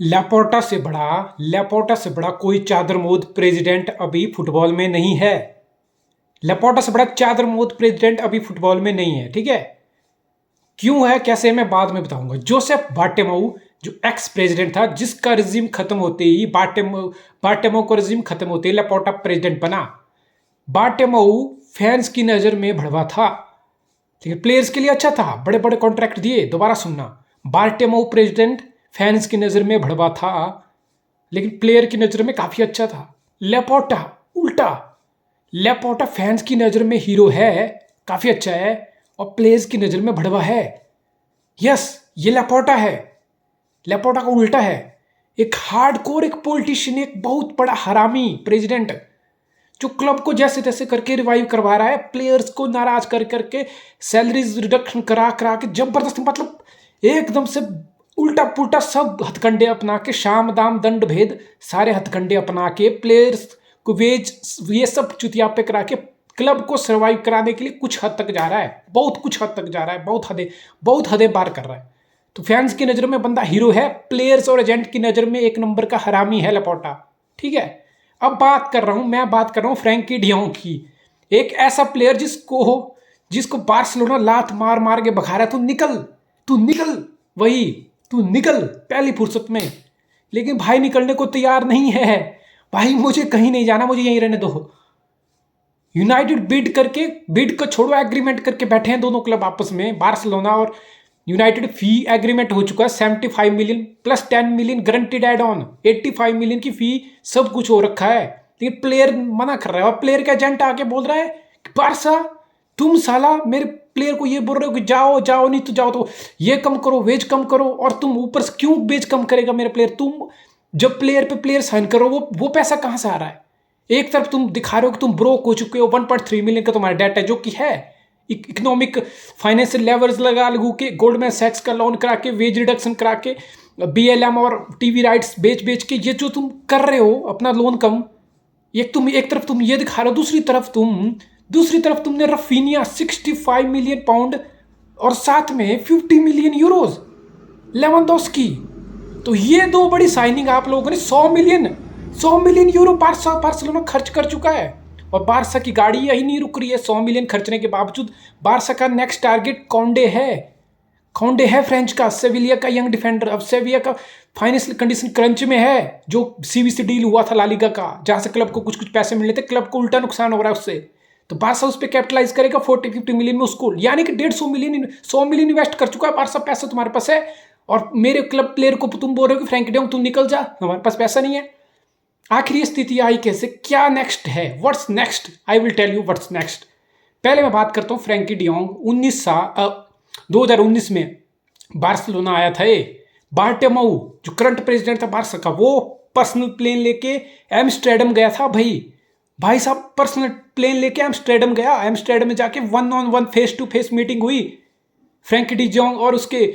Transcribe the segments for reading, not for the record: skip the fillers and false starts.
लेपोर्टा से बड़ा कोई चादरमोद प्रेसिडेंट अभी फुटबॉल में नहीं है। लेपोर्टा से बड़ा चादरमोद प्रेसिडेंट अभी फुटबॉल में नहीं है, ठीक है। क्यों है कैसे मैं बाद में बताऊंगा। जोसेफ बार्टेमाउ जो एक्स प्रेसिडेंट था, जिसका रिजीम खत्म होते ही बार्टेमाउ का रिजीम खत्म होते ही लेपोर्टा प्रेसिडेंट बना। बार्टेमाउ फैंस की नजर में भड़वा था, लेकिन प्लेयर्स के लिए अच्छा था, बड़े बड़े कॉन्ट्रैक्ट दिए। दोबारा सुनना, बार्टेमाउ प्रेसिडेंट फैंस की नजर में भड़वा था, लेकिन प्लेयर की नजर में काफी अच्छा था। लेपोर्टा उल्टा, लेपोर्टा फैंस की नजर में हीरो है, काफी अच्छा है, और प्लेयर्स की नजर में भड़वा है। यस, ये लेपोर्टा है। लेपोर्टा का उल्टा है, एक हार्डकोर, एक पॉलिटिशियन, एक बहुत बड़ा हरामी प्रेसिडेंट जो क्लब को जैसे तैसे करके रिवाइव करवा रहा है, प्लेयर्स को नाराज कर करके, सैलरीज रिडक्शन करा करा के जबरदस्ती, मतलब एकदम से उल्टा पुल्टा सब हथकंडे अपना के, शाम दाम दंड भेद सारे हथकंडे अपना के प्लेयर्स को वेज ये सब चुतिया पे करा के क्लब को सर्वाइव कराने के लिए कुछ हद तक जा रहा है, बहुत कुछ हद तक जा रहा है, बहुत हदें पार कर रहा है। तो फैंस की नज़र में बंदा हीरो है, प्लेयर्स और एजेंट की नज़र में एक नंबर का हरामी है लेपोर्टा, ठीक है। अब बात कर रहा हूँ फ्रैंकी डियोंग की, एक ऐसा प्लेयर जिसको बार्सिलोना लात मार मार के भगा रहा है, तू निकल, वही तू निकल पहली फुर्सत में। लेकिन भाई निकलने को तैयार नहीं है, भाई मुझे कहीं नहीं जाना, मुझे यहीं रहने दो। यूनाइटेड बिड को छोड़ो, एग्रीमेंट करके बैठे हैं दोनों क्लब आपस में, बार्सिलोना और यूनाइटेड। फी एग्रीमेंट हो चुका है 75 million plus 10 million guaranteed add on, 85 million की फी, सब कुछ हो रखा है। लेकिन प्लेयर मना कर रहा है, और प्लेयर का एजेंट आके बोल रहा है कि बारसा तुम साला मेरे प्लेयर को ये बोल रहे हो कि जाओ नहीं तो जाओ, तो ये कम करो, वेज कम करो, और तुम ऊपर से क्यों वेज कम करेगा मेरा प्लेयर। तुम जब प्लेयर पे प्लेयर साइन करो, वो पैसा कहां से आ रहा है। एक तरफ तुम दिखा रहे हो कि तुम ब्रोक हो चुके हो, 1.3 मिलियन का तुम्हारा डेट है, जो कि है इकोनॉमिक फाइनेंशियल लेवर्स लगू के, गोल्डमैन सैक्स का लोन करा के, वेज रिडक्शन करा के, BLM और टीवी राइट्स बेच के, ये जो तुम कर रहे हो अपना लोन कम, एक तरफ तुम ये दिखा रहे हो, दूसरी तरफ तुमने रफीनिया 65 मिलियन पाउंड और साथ में 50 मिलियन यूरोज लेवेंडोव्स्की। तो ये दो बड़ी साइनिंग आप लोगों ने 100 मिलियन यूरो बार्सिलोना खर्च कर चुका है, और बारसा की गाड़ी यही नहीं रुक रही है। 100 मिलियन खर्चने के बावजूद बारसा का नेक्स्ट टारगेट कौंडे है फ्रेंच का, सेविलिया का यंग डिफेंडर। अब सेविया का फाइनेंशियल कंडीशन क्रंच में है, जो CVC डील हुआ था लालिगा का, जहां से क्लब को कुछ पैसे मिले थे, क्लब को उल्टा नुकसान हो रहा है उससे। तो बारसा उस पर कैपिटलाइज करेगा 40-50 मिलियन में उसको, यानी कि 100 मिलियन इन्वेस्ट कर चुका है बारसा। पैसा तुम्हारे पास है, और मेरे क्लब प्लेयर को तुम बोल रहे हो कि फ्रैंकी डियोंग तुम निकल जा, हमारे पास पैसा नहीं है। आखिर ये स्थिति आई कैसे, क्या नेक्स्ट है, what's next, I will tell you what's next. पहले मैं बात करता हूँ फ्रैंकी डियोंग। 2019 में बार्सिलोना आया था। बार्टेमाउ जो करंट प्रेसिडेंट था बारसा का, वो पर्सनल प्लेन लेके एम्स्टर्डम गया था। भाई साहब पर्सनल प्लेन लेके एम्स्टर्डम गया, एम्स्टर्डम में जाके 1-on-1 face to face meeting हुई फ्रैंकी डियोंग और उसके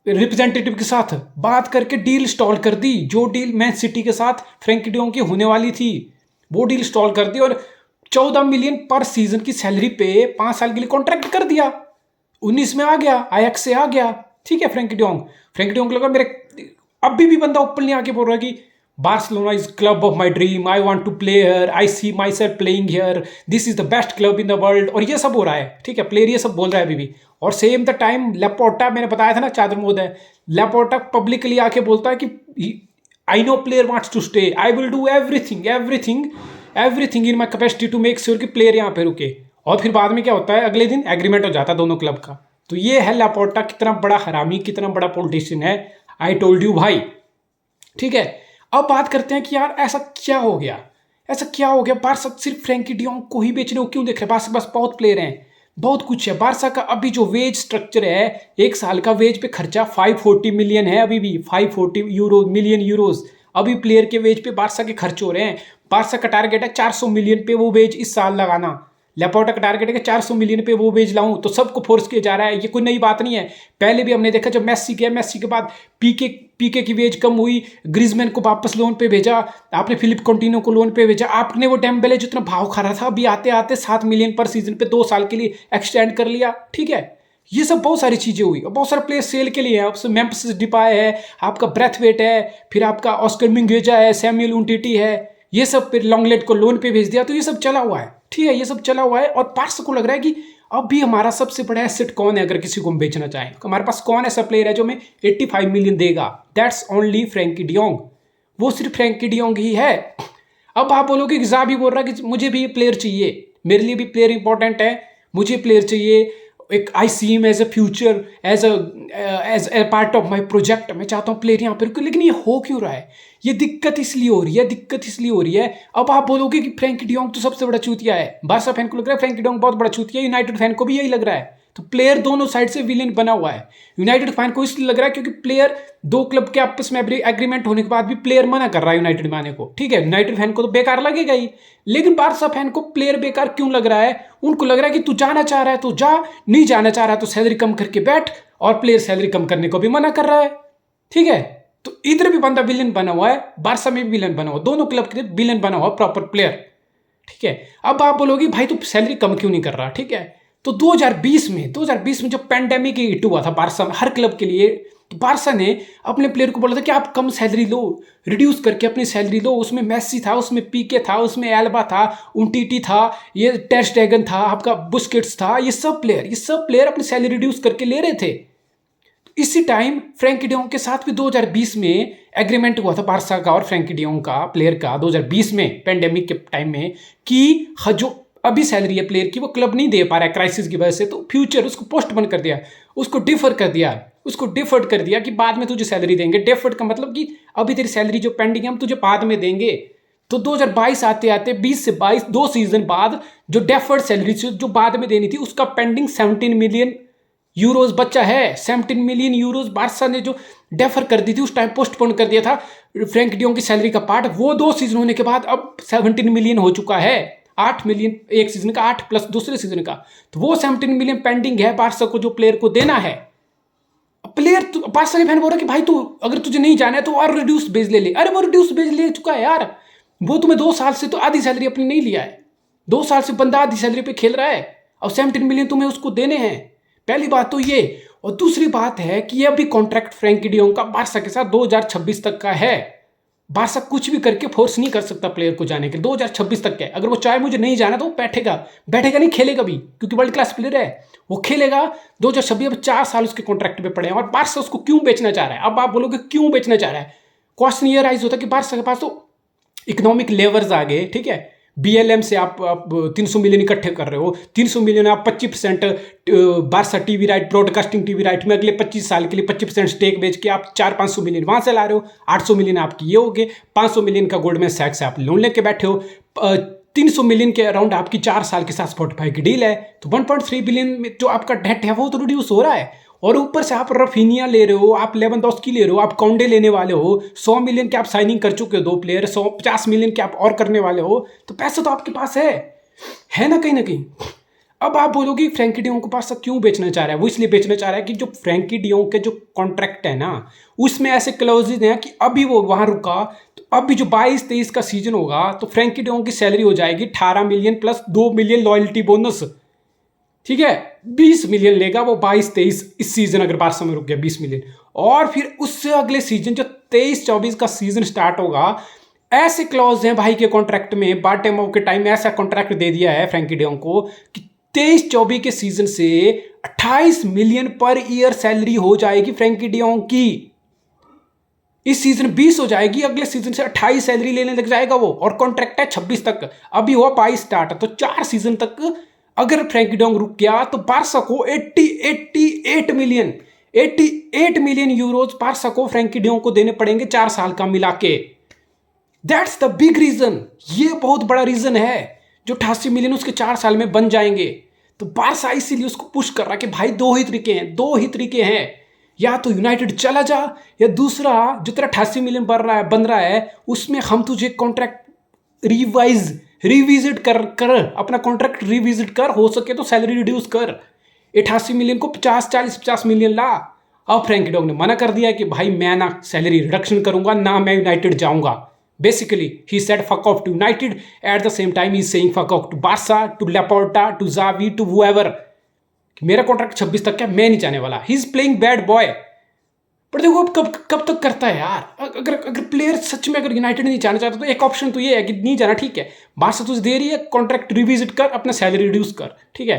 रिप्रेजेंटेटिव के साथ, बात करके डील स्टॉल कर दी। जो डील मैन सिटी के साथ फ्रैंकी डियोंग की होने वाली थी, वो डील स्टॉल कर दी, और 14 मिलियन पर सीजन की सैलरी पे 5 साल के लिए कॉन्ट्रैक्ट कर दिया। 19 में आ गया, आयक्स से आ गया, ठीक है। फ्रैंकी डियोंग को लगा मेरे, अभी भी बंदा ओपनली आके बोल रहा है कि Barcelona is club of my dream, I want to play here, I see myself playing here, this is the best club in the world, और ये सब हो रहा है, ठीक है। प्लेयर ये सब बोल रहा है अभी भी। और सेम द टाइम लेपोर्टा, मैंने बताया था ना चादरमोद है, लेपोर्टा पब्लिकली आके बोलता है कि I know player wants to stay, I will do everything in my capacity to make sure कि प्लेयर यहाँ पे रुके। और फिर बाद में क्या होता है, अगले दिन एग्रीमेंट हो जाता है दोनों क्लब का। तो ये है लेपोर्टा कितना बड़ा हरामी, कितना बड़ा पॉलिटिशियन है, आई टोल्ड यू भाई, ठीक है। अब बात करते हैं कि यार ऐसा क्या हो गया बारसा सिर्फ फ्रैंकी डियोंग को ही बेचने को क्यों देख रहे हैं। बारसा के पास बहुत प्लेयर हैं, बहुत कुछ है। बारसा का अभी जो वेज स्ट्रक्चर है, एक साल का वेज पे खर्चा 540 मिलियन है, अभी भी 540 मिलियन यूरोज अभी प्लेयर के वेज पे बारसा के खर्च हो रहे हैं। बारसा का टारगेट है 400 मिलियन पे वो वेज इस साल लगाना। लेपोर्टा का टारगेट है कि 400 मिलियन पे वो वेज लाऊं, तो सबको फोर्स किया जा रहा है। ये कोई नई बात नहीं है, पहले भी हमने देखा जब मेस्सी गया, मेस्सी के बाद पीके की वेज कम हुई, ग्रिजमैन को वापस लोन पे भेजा आपने, फिलिप कंटिन्यू को लोन पे भेजा आपने, वो डेम्बेले जितना भाव खा रहा था अभी आते आते 7 मिलियन पर सीजन पे 2 साल के लिए एक्सटेंड कर लिया, ठीक है। ये सब बहुत सारी चीजें हुई और बहुत सारे प्लेयर सेल के लिए हैं। आपसे मेम्फिस डिपाय है, आपका ब्रेथवेट है, फिर आपका ऑस्कर मिंगेजा है, सैमुअल उमटीटी है, ये सब फिर लॉन्गलेट को लोन पे भेज दिया। तो ये सब चला हुआ है, ठीक है, ये सब चला हुआ है। और बार्सा को लग रहा है कि अब भी हमारा सबसे बड़ा एसेट कौन है, अगर किसी को हम बेचना चाहें तो हमारे पास कौन ऐसा प्लेयर है जो हमें 85 मिलियन देगा? That's only Frenkie de Jong. वो सिर्फ फ्रैंकी डियोंग ही है। अब आप बोलोगे कि ज़ावी बोल रहा है कि मुझे भी प्लेयर चाहिए, मेरे लिए भी प्लेयर इंपॉर्टेंट है, मुझे प्लेयर चाहिए, एक I C M as a future, as a part of my project, मैं चाहता हूँ प्लेयर यहाँ पर। लेकिन ये हो क्यों रहा है? ये दिक्कत इसलिए हो रही है, दिक्कत इसलिए हो रही है। अब आप बोलोगे कि फ्रैंकी डियोंग तो सबसे बड़ा चूतिया है, बार्सा फैन को लग रहा है फ्रैंकी डियोंग बहुत बड़ा चूतिया है, यूनाइटेड फैन को भी यही लग रहा है। तो प्लेयर दोनों साइड से विलेन बना हुआ है। यूनाइटेड फैन को इसलिए लग रहा है क्योंकि प्लेयर, दो क्लब के आपस में एग्रीमेंट होने के बाद भी प्लेयर मना कर रहा है यूनाइटेड माने को, ठीक है, यूनाइटेड फैन को तो बेकार लगेगा ही। लेकिन बार्सा फैन को प्लेयर बेकार क्यों लग रहा है? उनको लग रहा है कि तू जाना चाह रहा है तो जा, नहीं जाना चाह रहा है तो सैलरी कम करके बैठ, और प्लेयर सैलरी कम करने को भी मना कर रहा है, ठीक है। तो इधर भी बंदा विलेन बना हुआ है, बार्सा में भी विलेन बना हुआ, दोनों क्लब के लिए विलेन बना हुआ प्रॉपर प्लेयर, ठीक है। अब आप बोलोगे भाई तू सैलरी कम क्यों नहीं कर रहा, ठीक है। तो 2020 में जो पैंडेमिक हिट हुआ था बार्सा में हर क्लब के लिए, तो बार्सा ने अपने प्लेयर को बोला था कि आप कम सैलरी लो, रिड्यूस करके अपनी सैलरी लो। उसमें मेसी था, उसमें पीके था, उसमें एल्बा था, उमटीटी था, ये टर स्टेगन था, आपका बुस्केट्स था, ये सब प्लेयर अपनी सैलरी रिड्यूस करके ले रहे थे। इसी टाइम फ्रैंकी डियोंग के साथ भी 2020 में एग्रीमेंट हुआ था बार्सा का और फ्रैंकी डियोंग का, प्लेयर का, 2020 में पैंडेमिक के टाइम में, कि जो अभी सैलरी है प्लेयर की वो क्लब नहीं दे पा रहा है क्राइसिस की वजह से, तो फ्यूचर उसको पोस्टपोन कर दिया, उसको डिफर्ड कर दिया कि बाद में तुझे सैलरी देंगे। डिफर्ड का मतलब कि अभी तेरी सैलरी जो पेंडिंग है हम तुझे बाद में देंगे। तो 2022 आते आते 20 से 22 2 सीजन बाद जो डेफर्ड सैलरी जो बाद में देनी थी उसका पेंडिंग 17 मिलियन यूरोज बच्चा है। 17 मिलियन यूरोज बार्सा ने जो डेफर कर दी थी उस टाइम, पोस्टपोन कर दिया था फ्रैंक डियोंग की सैलरी का पार्ट, वो 2 सीजन होने के बाद अब 17 मिलियन हो चुका है। 8 मिलियन एक सीजन का, 8 प्लस दूसरे सीजन का, तो वो 17 मिलियन पेंडिंग है बार्सा को जो प्लेयर को देना है। प्लेयर बार्सा के फैन बोल रहा है कि भाई तू अगर तुझे नहीं जाना है तो और रिड्यूस बेच ले। अरे वो रिड्यूस बेच ले चुका है यार, वो तुम्हें 2 साल से तो आधी सैलरी अपनी नहीं लिया है, 2 साल से बंदा आधी सैलरी पे खेल रहा है और 17 मिलियन तुम्हें उसको देने हैं। पहली बात तो ये, और दूसरी बात है कि यह भी कॉन्ट्रैक्ट फ्रैंकी डियोंग का बार्सा के साथ 2026 तक का है। बार्सा कुछ भी करके फोर्स नहीं कर सकता प्लेयर को जाने के, 2026 तक का है। अगर वो चाहे मुझे नहीं जाना तो वो बैठेगा नहीं, खेलेगा भी, क्योंकि वर्ल्ड क्लास प्लेयर है, वो खेलेगा 2026। अब 4 साल उसके कॉन्ट्रैक्ट पे पड़े हैं और बार्सा उसको क्यों बेचना चाह रहा है? अब आप बोलोगे क्यों बेचना चाह रहा है? क्वेश्चन ये राइज होता है कि बार्सा के पास तो इकोनॉमिक लेवर्स आ गए, ठीक है। BLM से आप 300 मिलियन इकट्ठे कर रहे हो, 300 मिलियन आप 25% Barca TV right, broadcasting TV right में अगले 25 साल के लिए 25% स्टेक बेच के आप 400-500 मिलियन वहां से ला रहे हो। 800 मिलियन आपकी ये हो गए, 500 मिलियन का गोल्डमैन सैक्स से आप लोन लेके बैठे हो, 300 मिलियन के अराउंड आपकी 4 साल के साथ स्पॉटिफाई की डील है। तो 1.3 बिलियन में जो आपका डेट है वो तो रिड्यूस हो रहा है, और ऊपर से आप रफीनिया ले रहे हो, आप लेवेंडोव्स्की ले रहे हो, आप कॉन्डे लेने वाले हो, 100 मिलियन के आप साइनिंग कर चुके हो 2 प्लेयर, 150 मिलियन के आप और करने वाले हो। तो पैसा तो आपके पास है ना कहीं। अब आप बोलोगे फ्रैंकी डियोंग को पास क्यों बेचना चाह रहा है? वो इसलिए बेचना चाह रहा है कि जो फ्रैंकी डियोंग के जो कॉन्ट्रैक्ट है ना, उसमें ऐसे क्लॉजेज हैं कि अभी वो वहां रुका तो अभी जो 22-23 का सीजन होगा तो फ्रैंकी डियोंग की सैलरी हो जाएगी 18 million plus 2 million loyalty bonus, ठीक है। 20 मिलियन लेगा वो 22-23 इस सीजन, अगर बार्सा में रुक गया 20 मिलियन। और फिर उससे अगले सीजन जो 23-24 का सीजन स्टार्ट होगा, ऐसे क्लॉज हैं भाई के कॉन्ट्रैक्ट में, बार्टेमो के टाइम में ऐसा कॉन्ट्रैक्ट दे दिया है फ्रैंकी डियोंग को कि 23-24 के सीजन से 28 मिलियन पर ईयर सैलरी हो जाएगी फ्रैंकी डियोंग की। इस सीजन 20 हो जाएगी, अगले सीजन से 28 सैलरी लेने लग जाएगा वो, और कॉन्ट्रैक्ट है 26 तक, अभी हुआ 22 स्टार्ट, तो 4 सीजन तक अगर फ्रैंकी डियोंग रुक गया तो बार्सा को 88 मिलियन यूरोज बार्सा को फ्रैंकी डियोंग को देने पड़ेंगे 4 साल का मिला के। दैट्स द बिग रीजन, ये बहुत बड़ा रीजन है जो 88 मिलियन उसके 4 साल में बन जाएंगे। तो बार्सा इसीलिए उसको पुश कर रहा है कि भाई दो ही तरीके हैं, या तो यूनाइटेड चला जा, या दूसरा जो तेरा 88 मिलियन बन रहा है उसमें हम तुझे कॉन्ट्रैक्ट रिविजिट कर अपना कॉन्ट्रैक्ट रिविजिट कर, हो सके तो सैलरी रिड्यूस कर, 88 मिलियन को 50 मिलियन ला। अब फ्रैंकी डियोंग ने मना कर दिया कि भाई मैं ना सैलरी रिडक्शन करूंगा, ना मैं यूनाइटेड जाऊंगा। Basically he said fuck off to United, at the same time he is saying fuck off to Barça, to Laporta, to Xavi, to हुएवर। कि मेरा कॉन्ट्रैक्ट 26 तक का, मैं नहीं जाने वाला। He is playing bad boy. पर देखो अब कब कब तक करता है यार। अगर अगर प्लेयर सच में अगर यूनाइटेड नहीं जाना चाहता तो एक ऑप्शन तो ये है कि नहीं जाना, ठीक है, बारसा तुझे दे रही है, कॉन्ट्रैक्ट रिविजिट कर, अपना सैलरी रिड्यूस कर, ठीक है।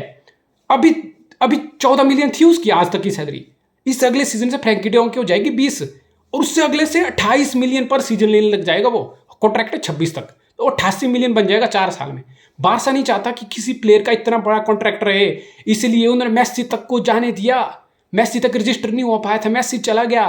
अभी अभी 14 मिलियन थी उसकी आज तक की सैलरी, इस अगले सीजन से फ्रैंकी डे जॉन्ग की हो जाएगी 20, और उससे अगले से 28 मिलियन पर सीजन लेने लग जाएगा वो। कॉन्ट्रैक्ट है 26 तक, तो 88 मिलियन बन जाएगा 4 साल में। बारसा नहीं चाहता कि किसी प्लेयर का इतना बड़ा कॉन्ट्रैक्ट रहे, इसलिए उन्होंने मेस्सी तक को जाने दिया। मेस्सी तक रजिस्टर नहीं हो पाया था, मेस्सी चला गया,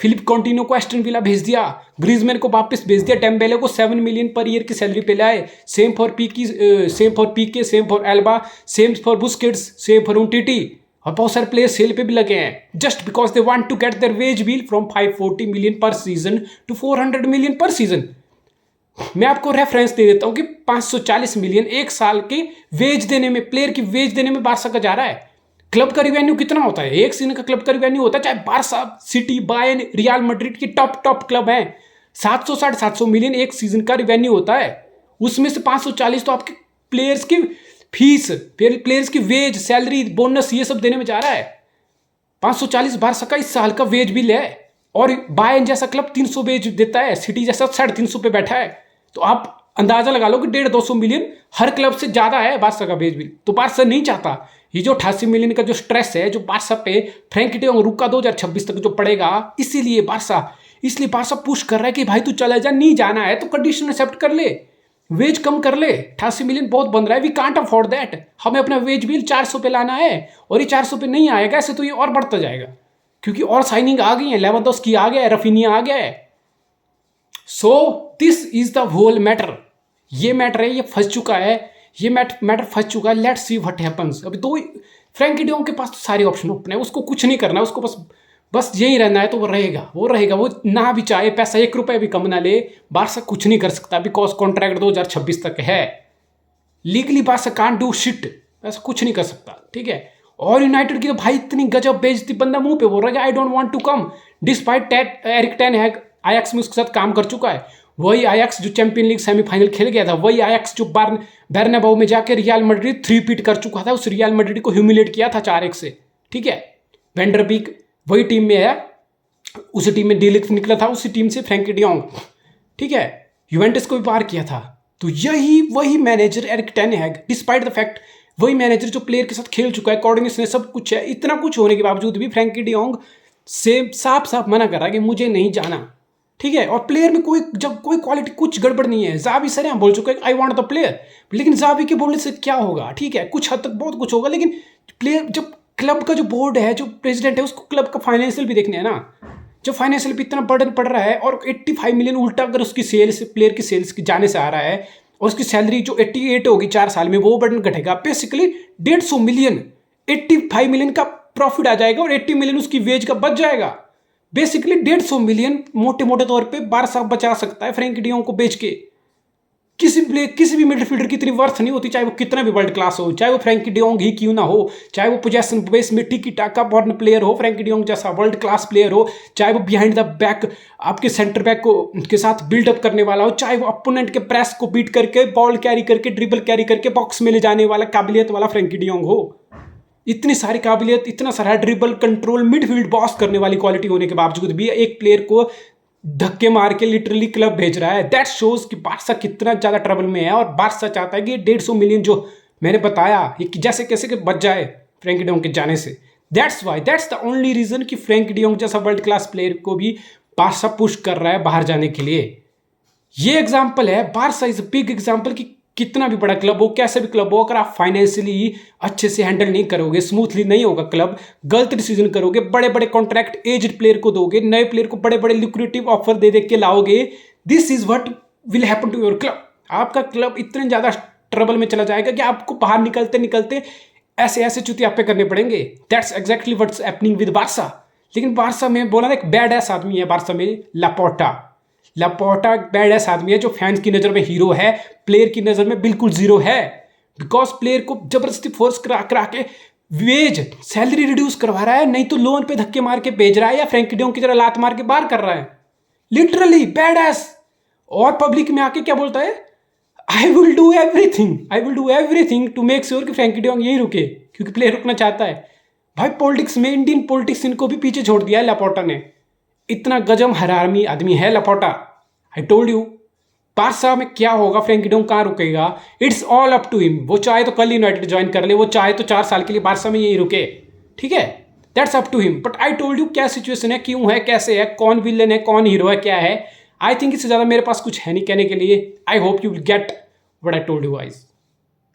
फिलिप कॉन्टिनो को एस्टन विला भेज दिया, ग्रीजमैन को वापस भेज दिया, डेम्बेले को 7 मिलियन पर ईयर की सैलरी पे लाए। Same for Piqué, same for Alba, same for Busquets, same for Umtiti, और बहुत सारे प्लेयर सेल पे भी लगे हैं just because they want to get their wage bill from 540 million per season to 400 million per season. मैं आपको reference दे देता हूं कि 540 मिलियन एक साल के वेज देने में, प्लेयर की वेज देने में बारसा का जा रहा है। क्लब का रिवेन्यू कितना होता है एक सीजन का? क्लब का रिवेन्यू होता है, चाहे Barça, city, Bayern, real Madrid की टॉप क्लब हैं, 700-750 मिलियन एक सीजन का रिवेन्यू होता है। उसमें से 540 तो आपके प्लेयर्स की फीस, प्लेयर्स की वेज, सैलरी, बोनस, ये सब देने में जा रहा है। 540 बारसा का इस साल का वेज बिल है, और बायर्न जैसा क्लब 300 वेज देता है, सिटी जैसा 350 पे बैठा है। तो आप अंदाजा लगा लो कि 150-200 मिलियन हर क्लब से ज्यादा है बारसा का वेज बिल। तो बारसा नहीं चाहता ये जो 88 मिलियन का जो स्ट्रेस है जो बारसा पे फ्रैंकी डे जॉन्ग रुका 2026 तक जो पड़ेगा, इसलिए बारसा पुश कर रहा है कि भाई तू चला जा, नहीं जाना है तो कंडीशन एक्सेप्ट कर ले, वेज कम कर ले। 88 मिलियन बहुत बन रहा है, वी कांट अफोर्ड दैट। हमें अपना वेज बिल 400 पे लाना है, और ये 400 पे नहीं आएगा ऐसे तो ये और बढ़ता जाएगा, क्योंकि और साइनिंग आ गई है, लेवांडोव्स्की आ गया है, रफीनिया आ गया है। So this is the whole matter. ये मैटर है, ये फंस चुका है, ये मैटर फंस चुका है। Let's see what happens. अभी दो फ्रैंकी डे जॉन्ग के पास तो सारे ऑप्शन ओपन है, उसको कुछ नहीं करना है, उसको बस यही रहना है, तो वो रहेगा। वो ना भी चाहे पैसा 1 रुपये भी कम ना ले, बारसा कुछ नहीं कर सकता बिकॉज कॉन्ट्रैक्ट 2026 तक है। Legally Barça can't do shit, ऐसा कुछ नहीं कर सकता, ठीक है। और यूनाइटेड की तो भाई इतनी गजब बेइज्जती, बंदा मुंह पे बोल रहा है I don't want to come, despite Erik ten Hag Ajax में उसके साथ काम कर चुका है। वही आयाक्स जो चैंपियन लीग सेमीफाइनल खेल गया था, वही आयाक्स जो बेर्नाबाउ में जाकर रियल मैड्रिड 3-पीट कर चुका था, उस रियल मैड्रिड को ह्यूमिलेट किया था 4-1 से, ठीक है। वेंडर बीक वही टीम में है, उसी टीम में डी लीग निकला था, उसी टीम से फ्रैंकी डे जॉन्ग, ठीक है, यूवेंटस को भी पार किया था। तो यही वही manager Erik ten Hag, despite the fact वही मैनेजर जो प्लेयर के साथ खेल चुका है, कोऑर्डिनेशन सब कुछ है, इतना कुछ होने के बावजूद भी फ्रैंकी डे जॉन्ग से साफ मना कर रहा है कि मुझे नहीं जाना, ठीक है। और प्लेयर में कोई क्वालिटी कुछ गड़बड़ नहीं है। जावी सर यहाँ बोल चुके हैं आई वांट द प्लेयर, लेकिन जावी के बोलने से क्या होगा, ठीक है, कुछ हद तक बहुत कुछ होगा, लेकिन प्लेयर जब क्लब का जो बोर्ड है, जो प्रेसिडेंट है, उसको क्लब का फाइनेंशियल भी देखने है ना। जब फाइनेंशियल भी इतना बर्डन पड़ रहा है, और 85 मिलियन उल्टा अगर उसकी सेल्स, प्लेयर की सेल्स की जाने से आ रहा है, और उसकी सैलरी जो 88 होगी 4 साल में, वो बर्डन घटेगा। बेसिकली 150 मिलियन, 85 मिलियन का प्रॉफिट आ जाएगा, और 80 मिलियन उसकी वेज का बच जाएगा। बेसिकली 150 मिलियन मोटे मोटे तौर पे बारसा बचा सकता है फ्रैंकी डे जॉन्ग को बेच के। किसी भी मिडफील्डर की इतनी वर्थ नहीं होती, चाहे वो कितना भी वर्ल्ड क्लास हो, चाहे वो फ्रैंकी डे जॉन्ग ही क्यों ना हो, चाहे वो पोजेशन बेस में टिकी टाका बॉर्न प्लेयर हो, फ्रैंकी डे जॉन्ग जैसा वर्ल्ड क्लास प्लेयर हो, चाहे वो बिहाइंड द बैक आपके सेंटर बैक को के साथ बिल्डअप करने वाला हो, चाहे वो अपोनेंट के प्रेस को बीट करके, बॉल कैरी करके, ड्रिबल कैरी करके बॉक्स में ले जाने वाला काबिलियत वाला फ्रैंकी डे जॉन्ग हो। इतनी सारी काबिलियत, इतना सारा ड्रिबल, कंट्रोल, मिडफील्ड बॉस करने वाली क्वालिटी होने के बावजूद भी एक प्लेयर को धक्के मार के लिटरली क्लब भेज रहा है। दैट शोज कि बारसा कितना ज्यादा ट्रबल में है, और बारसा चाहता है कि 150 मिलियन जो मैंने बताया ये जैसे कैसे के बच जाए फ्रैंकी डे जॉन्ग के जाने से। दैट्स द ओनली रीजन कि फ्रैंकी डे जॉन्ग जैसा वर्ल्ड क्लास प्लेयर को भी बारसा पुश कर रहा है बाहर जाने के लिए। ये एग्जाम्पल है, Barça is a big example कि कितना भी बड़ा क्लब हो, कैसे भी क्लब हो, अगर आप फाइनेंशियली अच्छे से हैंडल नहीं करोगे, स्मूथली नहीं होगा क्लब, गलत डिसीजन करोगे, बड़े बड़े कॉन्ट्रैक्ट एज्ड प्लेयर को दोगे, नए प्लेयर को बड़े बड़े लुक्रेटिव ऑफर दे के लाओगे, this is what will happen to your club. आपका क्लब इतने ज्यादा ट्रबल में चला जाएगा कि आपको बाहर निकलते निकलते ऐसे चुतियापे करने पड़ेंगे। That's exactly what's happening with Barça. लेकिन बारसा में बोला ना, एक बैड एस आदमी है बारसा में, लापोर्टा बैड एस आदमी है, जो फैंस की नज़र में हीरो है, प्लेयर की नज़र में बिल्कुल जीरो है। बिकॉज प्लेयर को जबरदस्ती फोर्स करा के वेज सैलरी रिड्यूस करवा रहा है, नहीं तो लोन पे धक्के मार के भेज रहा है, या फ्रैंकी डे जॉन्ग की तरह लात मार के बाहर कर रहा है, लिटरली बैड एस। और पब्लिक में आके क्या बोलता है, I will do everything to make sure कि फ्रैंकी डे जॉन्ग यही रुके, क्योंकि प्लेयर रुकना चाहता है। भाई पॉलिटिक्स में, इंडियन पॉलिटिक्स इनको भी पीछे छोड़ दिया है लापोर्टा ने। इतना गजब हरामी आदमी है Laporta. I told you, Barca में क्या होगा, फ्रैंकी डोंग कहाँ रुकेगा, it's all up to him. वो चाहे तो कल यूनाइटेड ज्वाइन कर ले, वो चाहे तो 4 साल के लिए बारसा में यही रुके, ठीक है, that's up to him. But I told you क्या सिचुएशन है, क्यों है, कैसे है, कौन विलन है, कौन हीरो है, क्या है। आई थिंक इससे ज़्यादा मेरे पास कुछ है नहीं कहने के लिए। I hope you will get what I told you guys.